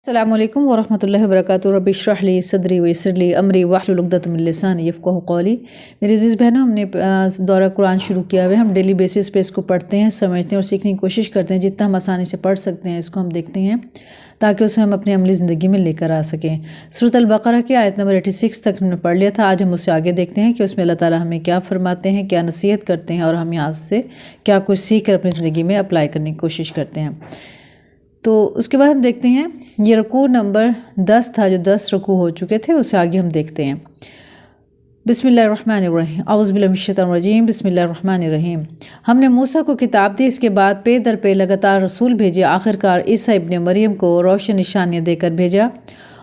السلام علیکم ورحمۃ اللہ وبرکاتہ۔ رب اشرح لی صدری ویسر لی امری واحلل عقدۃ من لسانی یفقہوا قولی۔ میری عزیز بہنوں، ہم نے دورہ قرآن شروع کیا ہوا ہے۔ ہم ڈیلی بیسس پہ اس کو پڑھتے ہیں، سمجھتے ہیں اور سیکھنے کی کوشش کرتے ہیں۔ جتنا ہم آسانی سے پڑھ سکتے ہیں اس کو ہم دیکھتے ہیں تاکہ اسے ہم اپنی عملی زندگی میں لے کر آ سکیں۔ سورۃ البقرہ کی آیت نمبر 86 تک ہم نے پڑھ لیا تھا۔ آج ہم اس سے آگے دیکھتے ہیں کہ اس میں اللہ تعالیٰ ہمیں کیا فرماتے ہیں، کیا نصیحت کرتے ہیں اور ہم یہاں سے کیا کچھ سیکھ کر اپنی زندگی میں اپلائی کرنے کی کوشش کرتے ہیں۔ تو اس کے بعد ہم دیکھتے ہیں یہ رکوع نمبر 10 تھا، جو 10 رکوع ہو چکے تھے، اس سے آگے ہم دیکھتے ہیں۔ بسم اللہ الرحمن الرحیم، اعوذ باللہ من الشیطان الرجیم، بسم اللہ الرحمن الرحیم۔ ہم نے موسیٰ کو کتاب دی، اس کے بعد پے در پے لگاتار رسول بھیجے، آخرکار عیسیٰ ابن مریم کو روشن نشانیاں دے کر بھیجا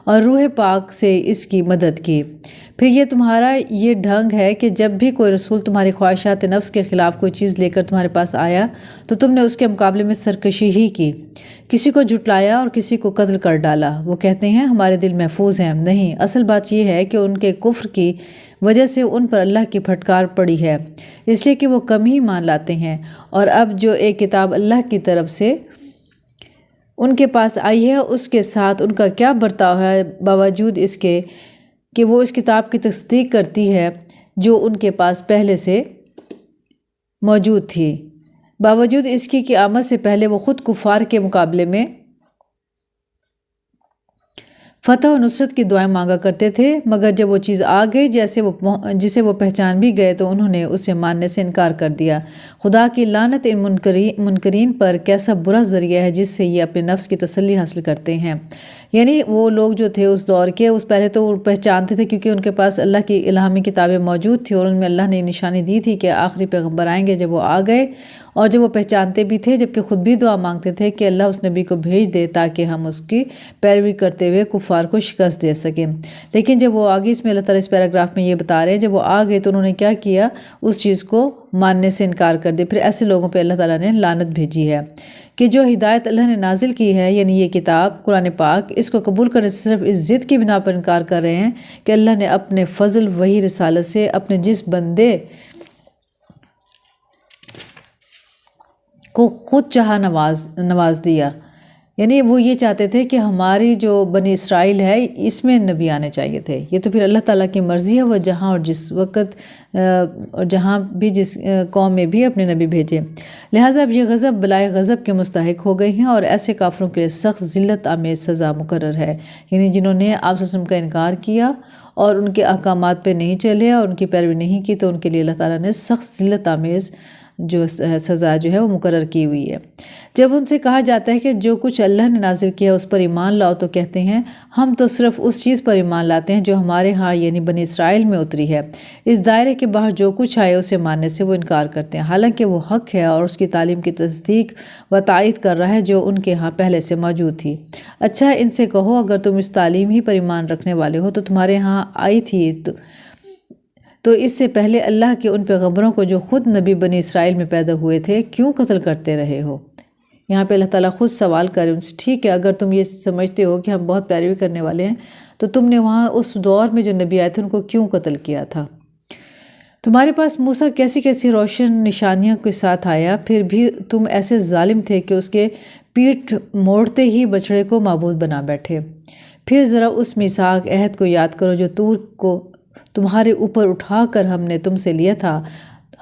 اور روح پاک سے اس کی مدد کی۔ پھر یہ تمہارا یہ ڈھنگ ہے کہ جب بھی کوئی رسول تمہاری خواہشات نفس کے خلاف کوئی چیز لے کر تمہارے پاس آیا تو تم نے اس کے مقابلے میں سرکشی ہی کی، کسی کو جھٹلایا اور کسی کو قتل کر ڈالا۔ وہ کہتے ہیں ہمارے دل محفوظ ہیں، نہیں، اصل بات یہ ہے کہ ان کے کفر کی وجہ سے ان پر اللہ کی پھٹکار پڑی ہے، اس لیے کہ وہ کم ہی مان لاتے ہیں۔ اور اب جو ایک کتاب اللہ کی طرف سے ان کے پاس آئی ہے، اس کے ساتھ ان کا کیا برتاؤ ہے، باوجود اس کے کہ وہ اس کتاب کی تصدیق کرتی ہے جو ان کے پاس پہلے سے موجود تھی۔ باوجود اس کی کہ آمد سے پہلے وہ خود کفار کے مقابلے میں فتح و نصرت کی دعائیں مانگا کرتے تھے، مگر جب وہ چیز آ گئی جسے وہ پہچان بھی گئے تو انہوں نے اسے ماننے سے انکار کر دیا۔ خدا کی لعنت ان منکرین پر، کیسا برا ذریعہ ہے جس سے یہ اپنے نفس کی تسلی حاصل کرتے ہیں۔ یعنی وہ لوگ جو تھے اس دور کے، اس پہلے تو وہ پہچانتے تھے کیونکہ ان کے پاس اللہ کی الہامی کتابیں موجود تھیں اور ان میں اللہ نے نشانی دی تھی کہ آخری پیغمبر آئیں گے۔ جب وہ آ گئے اور جب وہ پہچانتے بھی تھے، جبکہ خود بھی دعا مانگتے تھے کہ اللہ اس نبی کو بھیج دے تاکہ ہم اس کی پیروی کرتے ہوئے کفار کو شکست دے سکیں، لیکن جب وہ آگے اس میں اللہ تعالیٰ اس پیراگراف میں یہ بتا رہے ہیں، جب وہ آ گئے تو انہوں نے کیا کیا، اس چیز کو ماننے سے انکار کر دیا۔ پھر ایسے لوگوں پہ اللہ تعالیٰ نے لعنت بھیجی ہے کہ جو ہدایت اللہ نے نازل کی ہے، یعنی یہ کتاب قرآن پاک، اس کو قبول کرنے سے صرف اس ضد کی بنا پر انکار کر رہے ہیں کہ اللہ نے اپنے فضل وحی رسالت سے اپنے جس بندے کو خود چاہا نواز دیا۔ یعنی وہ یہ چاہتے تھے کہ ہماری جو بنی اسرائیل ہے اس میں نبی آنے چاہیے تھے۔ یہ تو پھر اللہ تعالیٰ کی مرضی ہے، وہ جہاں اور جس وقت اور جہاں بھی جس قوم میں بھی اپنے نبی بھیجے۔ لہٰذا اب یہ غضب بلائے غضب کے مستحق ہو گئے ہیں اور ایسے کافروں کے لیے سخت ذلت آمیز سزا مقرر ہے، یعنی جنہوں نے آپ صلی اللہ علیہ وسلم کا انکار کیا اور ان کے احکامات پہ نہیں چلے اور ان کی پیروی نہیں کی، تو ان کے لیے اللہ تعالیٰ نے سخت ذلت آمیز جو سزا جو ہے وہ مقرر کی ہوئی ہے۔ جب ان سے کہا جاتا ہے کہ جو کچھ اللہ نے نازل کیا اس پر ایمان لاؤ، تو کہتے ہیں ہم تو صرف اس چیز پر ایمان لاتے ہیں جو ہمارے ہاں یعنی بنی اسرائیل میں اتری ہے۔ اس دائرے کے باہر جو کچھ آئے اسے ماننے سے وہ انکار کرتے ہیں، حالانکہ وہ حق ہے اور اس کی تعلیم کی تصدیق و تائید کر رہا ہے جو ان کے ہاں پہلے سے موجود تھی۔ اچھا، ان سے کہو اگر تم اس تعلیم ہی پر ایمان رکھنے والے ہو تو تمہارے ہاں آئی تھی تو اس سے پہلے اللہ کے ان پیغمبروں کو جو خود نبی بنی اسرائیل میں پیدا ہوئے تھے کیوں قتل کرتے رہے ہو؟ یہاں پہ اللہ تعالیٰ خود سوال کر رہے ہیں، ٹھیک ہے اگر تم یہ سمجھتے ہو کہ ہم بہت پیروی کرنے والے ہیں تو تم نے وہاں اس دور میں جو نبی آئے تھے ان کو کیوں قتل کیا تھا؟ تمہارے پاس موسیٰ کیسی کیسی روشن نشانیاں کے ساتھ آیا، پھر بھی تم ایسے ظالم تھے کہ اس کے پیٹھ موڑتے ہی بچڑے کو معبود بنا بیٹھے۔ پھر ذرا اس میثاق عہد کو یاد کرو جو طور کو تمہارے اوپر اٹھا کر ہم نے تم سے لیا تھا۔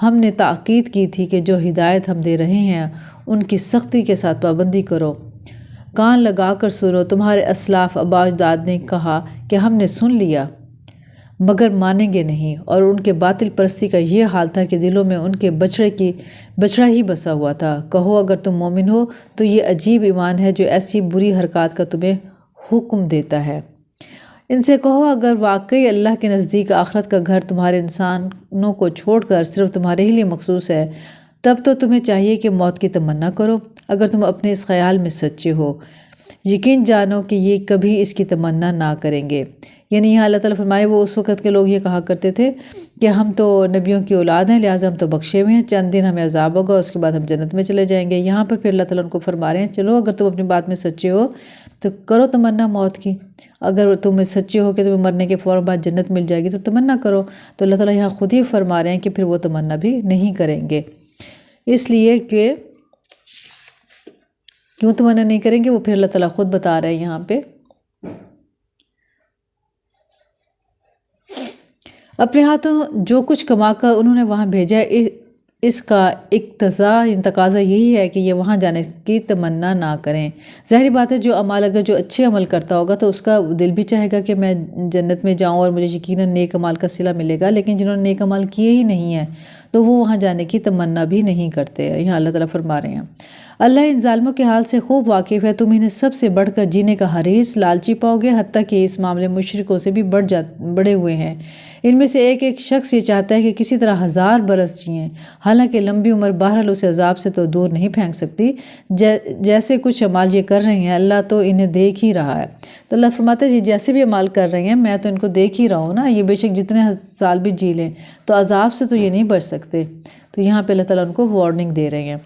ہم نے تاکید کی تھی کہ جو ہدایت ہم دے رہے ہیں ان کی سختی کے ساتھ پابندی کرو۔ کان لگا کر سنو، تمہارے اسلاف آبا اجداد نے کہا کہ ہم نے سن لیا مگر مانیں گے نہیں، اور ان کے باطل پرستی کا یہ حال تھا کہ دلوں میں ان کے بچڑا ہی بسا ہوا تھا۔ کہو اگر تم مومن ہو تو یہ عجیب ایمان ہے جو ایسی بری حرکات کا تمہیں حکم دیتا ہے۔ ان سے کہو اگر واقعی اللہ کے نزدیک آخرت کا گھر تمہارے انسانوں کو چھوڑ کر صرف تمہارے ہی لیے مخصوص ہے، تب تو تمہیں چاہیے کہ موت کی تمنا کرو اگر تم اپنے اس خیال میں سچے ہو۔ یقین جانو کہ یہ کبھی اس کی تمنا نہ کریں گے۔ یعنی یہاں اللہ تعالیٰ فرمائے وہ اس وقت کے لوگ یہ کہا کرتے تھے کہ ہم تو نبیوں کی اولاد ہیں، لہٰذا ہم تو بخشے ہوئے ہیں، چند دن ہمیں عذاب ہوگا اس کے بعد ہم جنت میں چلے جائیں گے۔ یہاں پر پھر اللہ تعالیٰ ان کو فرما رہے ہیں چلو اگر تم اپنی بات میں سچے ہو تو کرو تمنا موت کی، اگر تم سچے ہو کہ تمہیں مرنے کے فوراً بعد جنت مل جائے گی تو تمنا کرو۔ تو اللہ تعالیٰ یہاں خود ہی فرما رہے ہیں کہ پھر وہ تمنا بھی نہیں کریں گے، اس لیے کہ کیوں تمنا نہیں کریں گے وہ پھر اللہ تعالیٰ خود بتا رہے ہیں یہاں پہ اپنے ہاتھوں جو کچھ کما کر انہوں نے وہاں بھیجا ہے، اس کا تقاضا یہی ہے کہ یہ وہاں جانے کی تمنا نہ کریں۔ ظاہری بات ہے اگر جو اچھے عمل کرتا ہوگا تو اس کا دل بھی چاہے گا کہ میں جنت میں جاؤں اور مجھے یقیناً نیک عمل کا صلہ ملے گا، لیکن جنہوں نے نیک عمل کیے ہی نہیں ہیں تو وہ وہاں جانے کی تمنا بھی نہیں کرتے۔ یہاں اللہ تعالیٰ فرما رہے ہیں، اللہ ان ظالموں کے حال سے خوب واقف ہے، تم انہیں سب سے بڑھ کر جینے کا حریص لالچی پاؤ گے، حتیٰ کہ اس معاملے مشرکوں سے بھی بڑھے ہوئے ہیں۔ ان میں سے ایک شخص یہ چاہتا ہے کہ کسی طرح 1000 برس جئیں، حالانکہ لمبی عمر بہرحال اسے عذاب سے تو دور نہیں پھینک سکتی۔ جیسے کچھ اعمال یہ کر رہے ہیں اللہ تو انہیں دیکھ ہی رہا ہے۔ تو اللہ فرماتا ہے جیسے بھی اعمال کر رہے ہیں میں تو ان کو دیکھ ہی رہا ہوں نا، یہ بے شک جتنے سال بھی جی لیں تو عذاب سے تو یہ نہیں بچ سکتے۔ تو یہاں پہ اللہ تعالیٰ ان کو وارننگ دے رہے ہیں،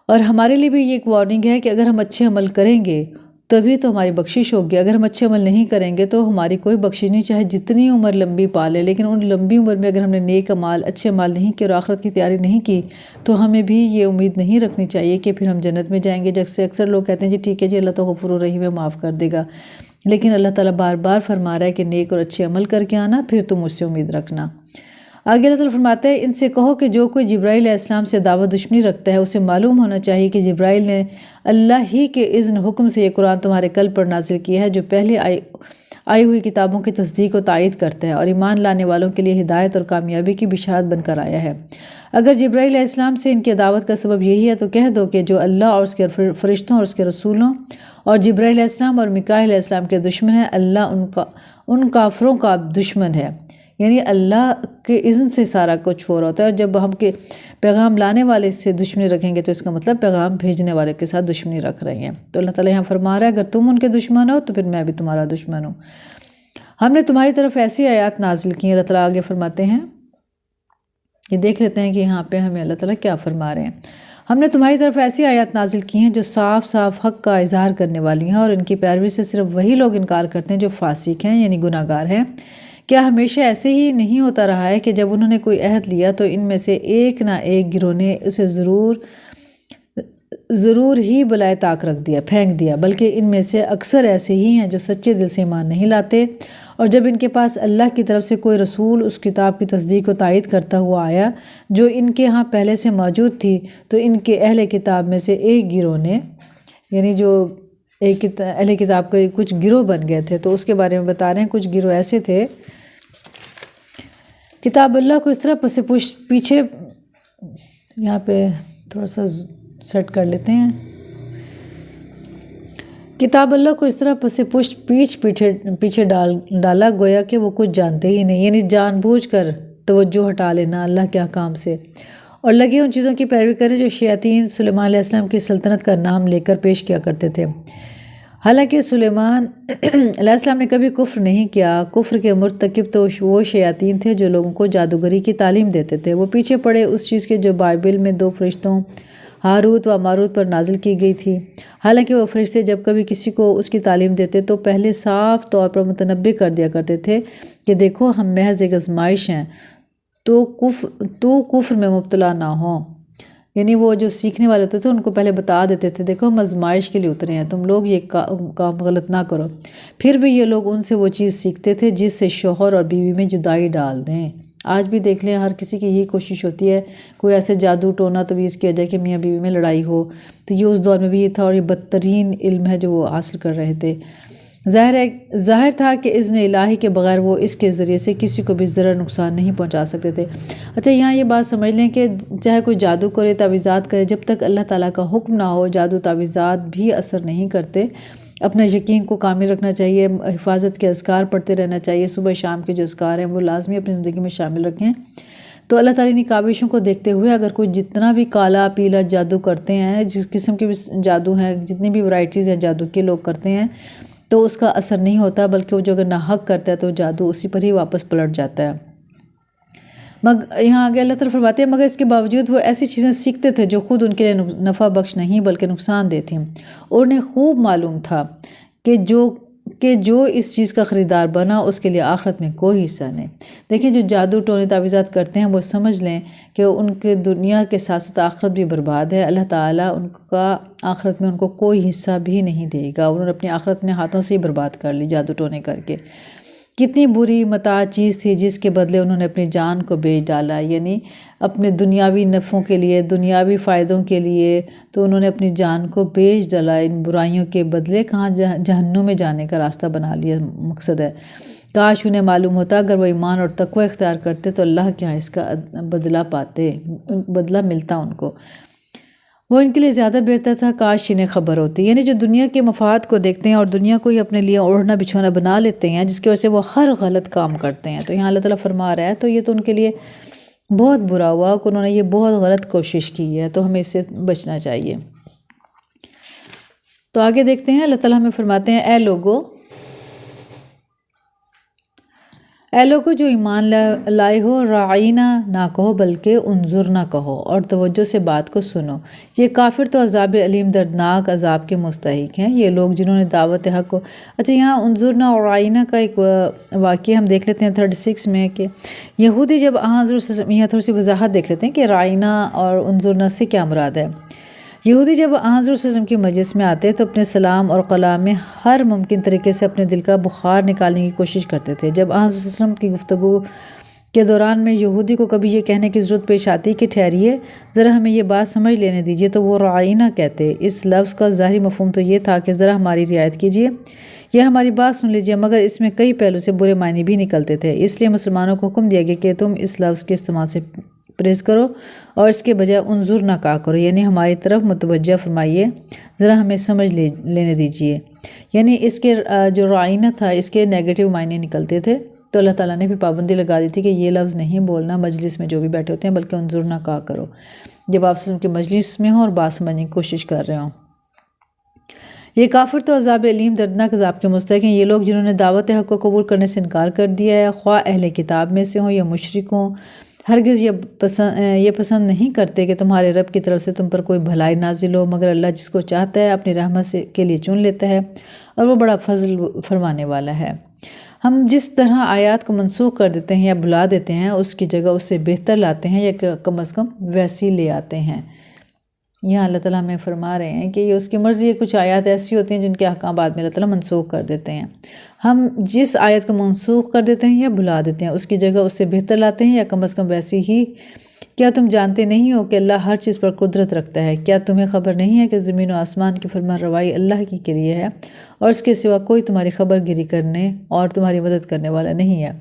اور ہمارے لیے بھی یہ ایک وارننگ ہے کہ اگر ہم اچھے عمل کریں گے تبھی تو ہماری بخشش ہوگی، اگر ہم اچھے عمل نہیں کریں گے تو ہماری کوئی بخشش نہیں، چاہے جتنی عمر لمبی پالے، لیکن ان لمبی عمر میں اگر ہم نے نیک عمال اچھے عمال نہیں کیے اور آخرت کی تیاری نہیں کی تو ہمیں بھی یہ امید نہیں رکھنی چاہیے کہ پھر ہم جنت میں جائیں گے۔ جیسے اکثر لوگ کہتے ہیں جی ٹھیک ہے جی اللہ تو غفور الرحیم ہے، معاف کر دے گا، لیکن اللہ تعالیٰ بار بار فرما رہا ہے کہ نیک اور اچھے عمل کر کے آنا، پھر تم مجھ سے امید رکھنا۔ آگے اللہ تعالیٰ فرماتا ہے، ان سے کہو کہ جو کوئی جبرائیل علیہ السلام سے دعوت دشمنی رکھتا ہے اسے معلوم ہونا چاہیے کہ جبرائیل نے اللہ ہی کے اذن حکم سے یہ قرآن تمہارے قلب پر نازل کیا ہے، جو پہلے آئی ہوئی کتابوں کی تصدیق و تائید کرتا ہے اور ایمان لانے والوں کے لیے ہدایت اور کامیابی کی بشارت بن کر آیا ہے۔ اگر جبرائیل علیہ السلام سے ان کی دعوت کا سبب یہی ہے تو کہہ دو کہ جو اللہ اور اس کے فرشتوں اور اس کے رسولوں اور جبرائیل علیہ السلام اور میکائیل علیہ السلام کے دشمن ہیں، اللہ ان کافروں کا دشمن ہے۔ یعنی اللہ کے اذن سے سارا کچھ ہو رہا ہوتا ہے، اور جب ہم کے پیغام لانے والے سے دشمنی رکھیں گے تو اس کا مطلب پیغام بھیجنے والے کے ساتھ دشمنی رکھ رہے ہیں۔ تو اللہ تعالیٰ یہاں فرما رہا ہے اگر تم ان کے دشمن ہو تو پھر میں بھی تمہارا دشمن ہوں۔ ہم نے تمہاری طرف ایسی آیات نازل کی ہیں، اللہ تعالیٰ آگے فرماتے ہیں، یہ دیکھ لیتے ہیں کہ یہاں پہ ہمیں اللہ تعالیٰ کیا فرما رہے ہیں۔ ہم نے تمہاری طرف ایسی آیات نازل کی ہیں جو صاف صاف حق کا اظہار کرنے والی ہیں، اور ان کی پیروی سے صرف وہی لوگ انکار کرتے ہیں جو فاسق ہیں یعنی گناہ گار ہیں۔ کیا ہمیشہ ایسے ہی نہیں ہوتا رہا ہے کہ جب انہوں نے کوئی عہد لیا تو ان میں سے ایک نہ ایک گروہ نے اسے ضرور ہی بالائے طاق رکھ دیا، پھینک دیا، بلکہ ان میں سے اکثر ایسے ہی ہیں جو سچے دل سے ایمان نہیں لاتے، اور جب ان کے پاس اللہ کی طرف سے کوئی رسول اس کتاب کی تصدیق و تائید کرتا ہوا آیا جو ان کے ہاں پہلے سے موجود تھی تو ان کے اہل کتاب میں سے ایک گروہ نے، یعنی جو اہل کتاب کے کچھ گروہ بن گئے تھے، تو اس کے بارے میں بتا رہے ہیں کچھ گروہ ایسے تھے، کتاب اللہ کو اس طرح پس پیچھے، یہاں پہ تھوڑا سا سیٹ کر لیتے ہیں، کتاب اللہ کو اس طرح پس پیچھے ڈالا گویا کہ وہ کچھ جانتے ہی نہیں، یعنی جان بوجھ کر توجہ ہٹا لینا اللہ کے احکام سے، اور لگے ان چیزوں کی پیروی کریں جو شیاطین سلیمان علیہ السلام کی سلطنت کا نام لے کر پیش کیا کرتے تھے۔ حالانکہ سلیمان علیہ السلام نے کبھی کفر نہیں کیا، کفر کے مرتکب تو وہ شیاطین تھے جو لوگوں کو جادوگری کی تعلیم دیتے تھے۔ وہ پیچھے پڑے اس چیز کے جو بائبل میں 2 فرشتوں ہاروت و ماروت پر نازل کی گئی تھی، حالانکہ وہ فرشتے جب کبھی کسی کو اس کی تعلیم دیتے تو پہلے صاف طور پر متنبع کر دیا کرتے تھے کہ دیکھو ہم محض ایک آزمائش ہیں، تو کفر میں مبتلا نہ ہو، یعنی وہ جو سیکھنے والے ہوتے تھے ان کو پہلے بتا دیتے تھے دیکھو ہم آزمائش کے لیے اترے ہیں، تم لوگ یہ کام غلط نہ کرو، پھر بھی یہ لوگ ان سے وہ چیز سیکھتے تھے جس سے شوہر اور بیوی میں جدائی ڈال دیں۔ آج بھی دیکھ لیں ہر کسی کی یہی کوشش ہوتی ہے کوئی ایسے جادو ٹونا تویز کیا جائے کہ میاں بیوی میں لڑائی ہو، تو یہ اس دور میں بھی یہ تھا، اور یہ بدترین علم ہے جو وہ حاصل کر رہے تھے۔ ظاہر تھا کہ اذن الہی کے بغیر وہ اس کے ذریعے سے کسی کو بھی ضرر نقصان نہیں پہنچا سکتے تھے۔ اچھا یہاں یہ بات سمجھ لیں کہ چاہے کوئی جادو کرے تعویذات کرے، جب تک اللہ تعالیٰ کا حکم نہ ہو جادو تعویذات بھی اثر نہیں کرتے۔ اپنا یقین کو کامل رکھنا چاہیے، حفاظت کے اذکار پڑھتے رہنا چاہیے، صبح شام کے جو اذکار ہیں وہ لازمی اپنی زندگی میں شامل رکھیں۔ تو اللہ تعالیٰ نے کاوشوں کو دیکھتے ہوئے اگر کوئی جتنا بھی کالا پیلا جادو کرتے ہیں، جس قسم کے بھی جادو ہیں، جتنی بھی ورائٹیز ہیں جادو کے لوگ کرتے ہیں، تو اس کا اثر نہیں ہوتا، بلکہ وہ جو اگر ناحق کرتا ہے تو جادو اسی پر ہی واپس پلٹ جاتا ہے۔ یہاں آگے اللہ تعالیٰ فرماتے ہیں مگر اس کے باوجود وہ ایسی چیزیں سیکھتے تھے جو خود ان کے لیے نفع بخش نہیں بلکہ نقصان دہ تھیں، اور انہیں خوب معلوم تھا کہ جو اس چیز کا خریدار بنا اس کے لیے آخرت میں کوئی حصہ نہیں۔ دیکھیں جو جادو ٹونے تعویذات کرتے ہیں وہ سمجھ لیں کہ ان کے دنیا کے ساتھ ساتھ آخرت بھی برباد ہے، اللہ تعالیٰ ان کا آخرت میں ان کو کوئی حصہ بھی نہیں دے گا، انہوں نے اپنی آخرت اپنے ہاتھوں سے ہی برباد کر لی جادو ٹونے کر کے۔ کتنی بری متاع چیز تھی جس کے بدلے انہوں نے اپنی جان کو بیچ ڈالا، یعنی اپنے دنیاوی نفعوں کے لیے، دنیاوی فائدوں کے لیے تو انہوں نے اپنی جان کو بیچ ڈالا ان برائیوں کے بدلے، کہاں جہنم میں جانے کا راستہ بنا لیا مقصد ہے۔ کاش انہیں معلوم ہوتا اگر وہ ایمان اور تقوی اختیار کرتے تو اللہ کے ہاں اس کا بدلہ پاتے، بدلہ ملتا ان کو، وہ ان کے لیے زیادہ بہتر تھا، کاش انہیں خبر ہوتی۔ یعنی جو دنیا کے مفاد کو دیکھتے ہیں اور دنیا کو ہی اپنے لیے اوڑھنا بچھونا بنا لیتے ہیں، جس کی وجہ سے وہ ہر غلط کام کرتے ہیں، تو یہاں اللہ تعالیٰ فرما رہا ہے تو یہ تو ان کے لیے بہت برا ہوا کہ انہوں نے یہ بہت غلط کوشش کی ہے، تو ہمیں اس سے بچنا چاہیے۔ تو آگے دیکھتے ہیں، اللہ تعالیٰ ہمیں فرماتے ہیں اے لوگو جو ایمان لائے ہو، راعینا نہ کہو بلکہ انظرنا کہو، اور توجہ سے بات کو سنو۔ یہ کافر تو عذاب علیم دردناک عذاب کے مستحق ہیں، یہ لوگ جنہوں نے دعوت حق کو۔ اچھا، یہاں انظرنا اور راعینا کا ایک واقعہ ہم دیکھ لیتے ہیں 36 میں، کہ یہودی جب حضور، یہاں تھوڑی سی وضاحت دیکھ لیتے ہیں کہ راعینا اور انظرنا سے کیا مراد ہے۔ یہودی جب حضور صلی اللہ علیہ وسلم کی مجلس میں آتے تو اپنے سلام اور کلام میں ہر ممکن طریقے سے اپنے دل کا بخار نکالنے کی کوشش کرتے تھے۔ جب حضور صلی اللہ علیہ وسلم کی گفتگو کے دوران میں یہودی کو کبھی یہ کہنے کی ضرورت پیش آتی کہ ٹھہریے ذرا ہمیں یہ بات سمجھ لینے دیجیے، تو وہ راعینا کہتے۔ اس لفظ کا ظاہری مفہوم تو یہ تھا کہ ذرا ہماری رعایت کیجیے یا ہماری بات سن لیجیے، مگر اس میں کئی پہلو سے برے معنی بھی نکلتے تھے، اس لیے مسلمانوں کو حکم دیا گیا کہ تم اس لفظ کے استعمال سے پرہیز کرو اور اس کے بجائے انظر نہ کہا کرو، یعنی ہماری طرف متوجہ فرمائیے، ذرا ہمیں سمجھ لینے دیجیے۔ یعنی اس کے جو راعینا تھا اس کے نیگیٹو معنی نکلتے تھے، تو اللہ تعالیٰ نے بھی پابندی لگا دی تھی کہ یہ لفظ نہیں بولنا مجلس میں جو بھی بیٹھے ہوتے ہیں، بلکہ انظر نہ کہا کرو جب آپ کی مجلس میں ہوں اور بات سمجھنے کی کوشش کر رہے ہوں۔ یہ کافر تو عذاب علیم دردناک عذاب کے مستحق ہیں، یہ لوگ جنہوں نے دعوت حق کو قبول کرنے سے انکار کر دیا ہے، خواہ اہل کتاب میں سے ہوں یا مشرک ہوں، ہرگز یہ پسند نہیں کرتے کہ تمہارے رب کی طرف سے تم پر کوئی بھلائی نازل ہو، مگر اللہ جس کو چاہتا ہے اپنی رحمت کے لیے چن لیتا ہے، اور وہ بڑا فضل فرمانے والا ہے۔ ہم جس طرح آیات کو منسوخ کر دیتے ہیں یا بھلا دیتے ہیں، اس کی جگہ اس سے بہتر لاتے ہیں یا کم از کم ویسی لے آتے ہیں۔ یہاں اللہ تعالیٰ ہمیں فرما رہے ہیں کہ یہ اس کی مرضی ہے، کچھ آیات ایسی ہوتی ہیں جن کے احکام بعد میں اللہ تعالیٰ منسوخ کر دیتے ہیں۔ ہم جس آیت کو منسوخ کر دیتے ہیں یا بھلا دیتے ہیں، اس کی جگہ اس سے بہتر لاتے ہیں یا کم از کم ویسی ہی۔ کیا تم جانتے نہیں ہو کہ اللہ ہر چیز پر قدرت رکھتا ہے؟ کیا تمہیں خبر نہیں ہے کہ زمین و آسمان کی فرمان روائی اللہ کی کے لیے ہے، اور اس کے سوا کوئی تمہاری خبر گیری کرنے اور تمہاری مدد کرنے والا نہیں ہے؟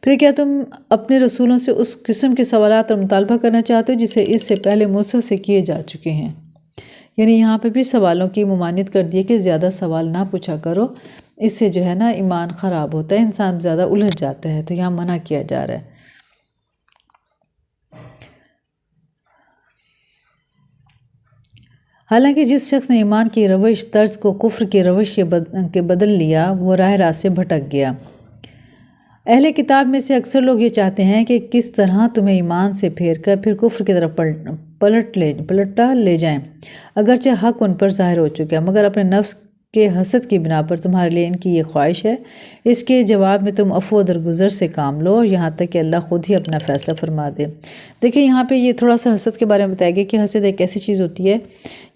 پھر کیا تم اپنے رسولوں سے اس قسم کے سوالات اور مطالبہ کرنا چاہتے ہو جسے اس سے پہلے موسیٰ سے کیے جا چکے ہیں؟ یعنی یہاں پہ بھی سوالوں کی ممانعت کر دی کہ زیادہ سوال نہ پوچھا کرو، اس سے جو ہے نا ایمان خراب ہوتا ہے، انسان زیادہ الجھ جاتا ہے، تو یہاں منع کیا جا رہا ہے۔ حالانکہ جس شخص نے ایمان کی روش طرز کو کفر کی روش کے بدل لیا، وہ راہ راست سے بھٹک گیا۔ اہل کتاب میں سے اکثر لوگ یہ چاہتے ہیں کہ کس طرح تمہیں ایمان سے پھیر کر پھر کفر کی طرف پلٹا لے جائیں، اگرچہ حق ان پر ظاہر ہو چکا ہے، مگر اپنے نفس کے حسد کی بنا پر تمہارے لیے ان کی یہ خواہش ہے۔ اس کے جواب میں تم عفو و درگزر سے کام لو، اور یہاں تک کہ اللہ خود ہی اپنا فیصلہ فرما دے۔ دیکھیں یہاں پہ یہ تھوڑا سا حسد کے بارے میں بتایا گیا کہ حسد ایک ایسی چیز ہوتی ہے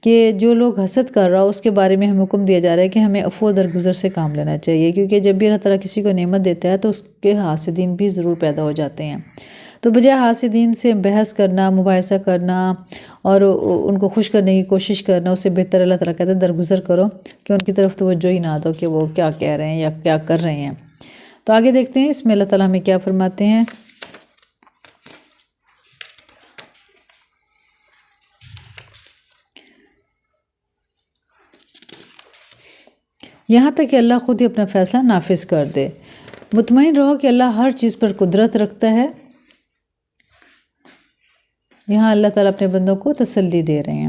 کہ جو لوگ حسد کر رہا ہو اس کے بارے میں ہمیں حکم دیا جا رہا ہے کہ ہمیں عفو و درگزر سے کام لینا چاہیے، کیونکہ جب بھی اللہ تعالیٰ کسی کو نعمت دیتا ہے تو اس کے حاسدین بھی ضرور پیدا ہو جاتے ہیں۔ تو بجائے حاسدین سے بحث کرنا، مباحثہ کرنا اور ان کو خوش کرنے کی کوشش کرنا، اس سے بہتر اللہ تعالیٰ کہتے ہیں درگزر کرو، کہ ان کی طرف توجہ ہی نہ دو کہ وہ کیا کہہ رہے ہیں یا کیا کر رہے ہیں۔ تو آگے دیکھتے ہیں اس میں اللہ تعالیٰ ہمیں کیا فرماتے ہیں۔ یہاں تک کہ اللہ خود ہی اپنا فیصلہ نافذ کر دے۔ مطمئن رہو کہ اللہ ہر چیز پر قدرت رکھتا ہے۔ یہاں اللہ تعالیٰ اپنے بندوں کو تسلی دے رہے ہیں۔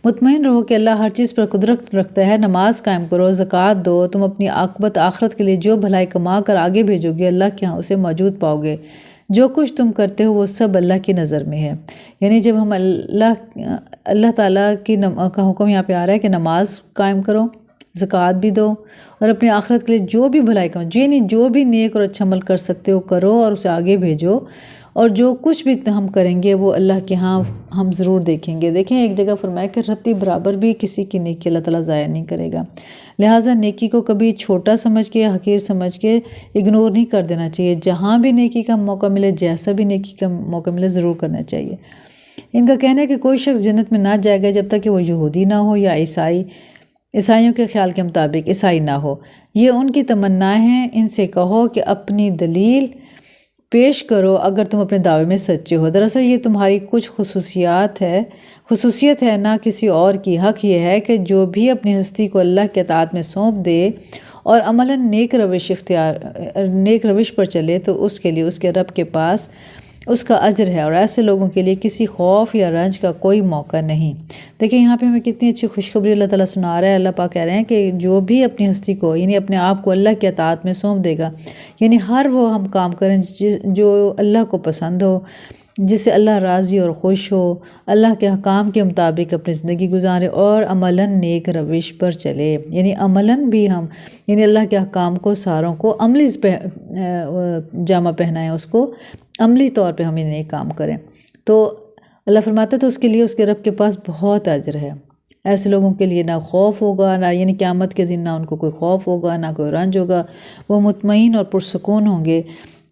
مطمئن رہو کہ اللہ ہر چیز پر قدرت رکھتا ہے، نماز قائم کرو، زکوٰۃ دو، تم اپنی عاقبت آخرت کے لیے جو بھلائی کما کر آگے بھیجو گے اللہ کے ہاں اسے موجود پاؤ گے، جو کچھ تم کرتے ہو وہ سب اللہ کی نظر میں ہے۔ یعنی جب ہم اللہ تعالیٰ کا حکم یہاں پہ آ رہا ہے کہ نماز قائم کرو، زکوٰۃ بھی دو، اور اپنی آخرت کے لیے جو بھی بھلائی کماؤ، یعنی جو بھی نیک اور اچھا عمل کر سکتے ہو کرو اور اسے آگے بھیجو، اور جو کچھ بھی ہم کریں گے وہ اللہ کے ہاں ہم ضرور دیکھیں گے۔ دیکھیں ایک جگہ فرمایا کہ رتی برابر بھی کسی کی نیکی اللہ تعالیٰ ضائع نہیں کرے گا، لہٰذا نیکی کو کبھی چھوٹا سمجھ کے یا حقیر سمجھ کے اگنور نہیں کر دینا چاہیے۔ جہاں بھی نیکی کا موقع ملے، جیسا بھی نیکی کا موقع ملے، ضرور کرنا چاہیے۔ ان کا کہنا ہے کہ کوئی شخص جنت میں نہ جائے گا جب تک کہ وہ یہودی نہ ہو یا عیسائیوں کے خیال کے مطابق عیسائی نہ ہو۔ یہ ان کی تمنا ہیں۔ ان سے کہو کہ اپنی دلیل پیش کرو اگر تم اپنے دعوے میں سچے ہو۔ دراصل یہ تمہاری کچھ خصوصیت ہے، نہ کسی اور کی۔ حق یہ ہے کہ جو بھی اپنی ہستی کو اللہ کے اطاعت میں سونپ دے اور عملاً نیک روش پر چلے تو اس کے لیے اس کے رب کے پاس اس کا اجر ہے، اور ایسے لوگوں کے لیے کسی خوف یا رنج کا کوئی موقع نہیں۔ دیکھیں یہاں پہ ہمیں کتنی اچھی خوشخبری اللہ تعالیٰ سنا رہا ہے۔ اللہ پاک کہہ رہے ہیں کہ جو بھی اپنی ہستی کو یعنی اپنے آپ کو اللہ کے اطاعت میں سونپ دے گا، یعنی ہر وہ ہم کام کریں جو اللہ کو پسند ہو، جس سے اللہ راضی اور خوش ہو، اللہ کے احکام کے مطابق اپنی زندگی گزارے اور عملاً نیک روش پر چلے، یعنی عملاً بھی ہم یعنی اللہ کے احکام کو ساروں کو عملی جامہ پہنائیں، اس کو عملی طور پہ ہم نیک کام کریں، تو اللہ فرماتا ہے تو اس کے لیے اس کے رب کے پاس بہت اجر ہے۔ ایسے لوگوں کے لیے نہ خوف ہوگا، نہ یعنی قیامت کے دن نہ ان کو کوئی خوف ہوگا، نہ کوئی رنج ہوگا۔ وہ مطمئن اور پرسکون ہوں گے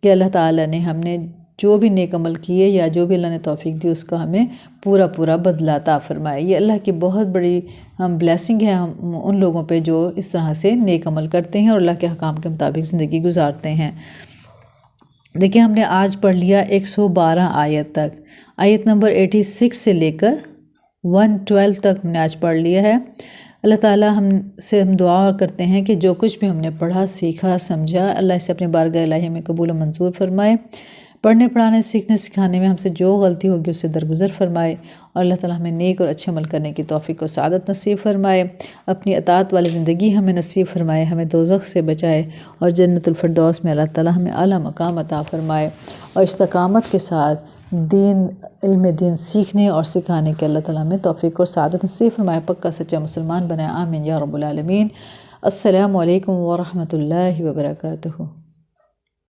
کہ اللہ تعالیٰ نے ہم نے جو بھی نیک عمل کیے یا جو بھی اللہ نے توفیق دی اس کا ہمیں پورا بدلہ عطا فرمائے۔ یہ اللہ کی بہت بڑی بلیسنگ ہے ان لوگوں پہ جو اس طرح سے نیک عمل کرتے ہیں اور اللہ کے احکام کے مطابق زندگی گزارتے ہیں۔ دیکھیں ہم نے آج پڑھ لیا 112 آیت تک، آیت نمبر 86 سے لے کر 112 تک ہم نے آج پڑھ لیا ہے۔ اللہ تعالیٰ ہم دعا کرتے ہیں کہ جو کچھ بھی ہم نے پڑھا، سیکھا، سمجھا، اللہ اسے اپنے بارگاہ الہی میں قبول و منظور فرمائے۔ پڑھنے پڑھانے، سیکھنے سکھانے میں ہم سے جو غلطی ہوگی اسے درگزر فرمائے، اور اللہ تعالیٰ ہمیں نیک اور اچھے عمل کرنے کی توفیق و سعادت نصیب فرمائے۔ اپنی اطاعت والی زندگی ہمیں نصیب فرمائے، ہمیں دوزخ سے بچائے، اور جنت الفردوس میں اللہ تعالیٰ ہمیں اعلیٰ مقام عطا فرمائے، اور استقامت کے ساتھ علم دین سیکھنے اور سکھانے کے اللہ تعالیٰ ہمیں توفیق اور سعادت نصیب فرمائے، پکا سچا مسلمان بنائے، آمین یا رب العالمین۔ السلام علیکم ورحمۃ اللہ وبرکاتہ۔